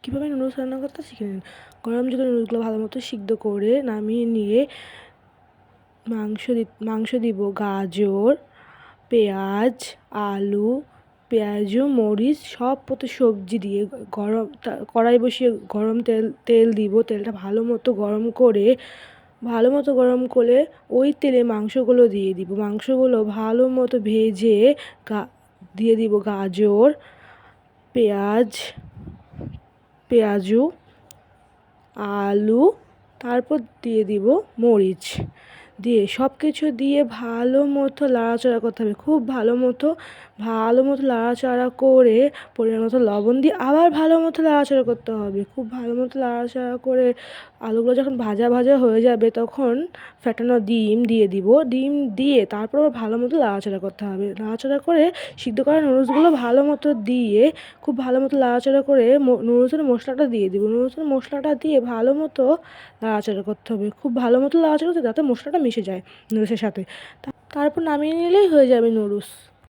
কীভাবে নুডলস রান্না করতে শিখে নিন। গরম জলে নুডলসগুলো ভালো মতো সিদ্ধ করে নামিয়ে নিয়ে মাংস দিব, গাজর, পেঁয়াজ, আলু, পেঁয়াজু, মরিচ সব মতো সবজি দিয়ে কড়াই বসিয়ে গরম তেল দিব। তেলটা ভালো মতো গরম করে ওই তেলে মাংসগুলো দিয়ে দিব। মাংসগুলো ভালো মতো ভেজে দিয়ে দিব গাজর, পেঁয়াজু, আলু, তারপর দিয়ে দিব মরিচ, দিয়ে সব কিছু দিয়ে ভালো মতো নাড়াচাড়া করতে হবে। খুব ভালো মতো নাড়াচাড়া করে পরিমাণ মতো লবণ দিয়ে আবার ভালো মতো নাড়াচাড়া করতে হবে। খুব ভালো মতো নাড়াচাড়া করে আলুগুলো যখন ভাজা হয়ে যাবে তখন ফেটানো ডিম দিয়ে দিব। ডিম দিয়ে তারপর ভালো মতো নাড়াচাড়া করতে হবে। নাড়াচাড়া করে সিদ্ধ করা নুডলসগুলো ভালো মতো দিয়ে খুব ভালো মতো নাড়াচাড়া করে নুডলসের মশলাটা দিয়ে দিব। নুডলসের মশলাটা দিয়ে ভালো মতো নাড়াচাড়া করতে হবে। খুব ভালো মতো নাড়াচাড়া করতে যাতে মশলাটা মিশে যায় নুডলসের সাথে। তারপর নামিয়ে নিলেই হয়ে যাবে নুডলস।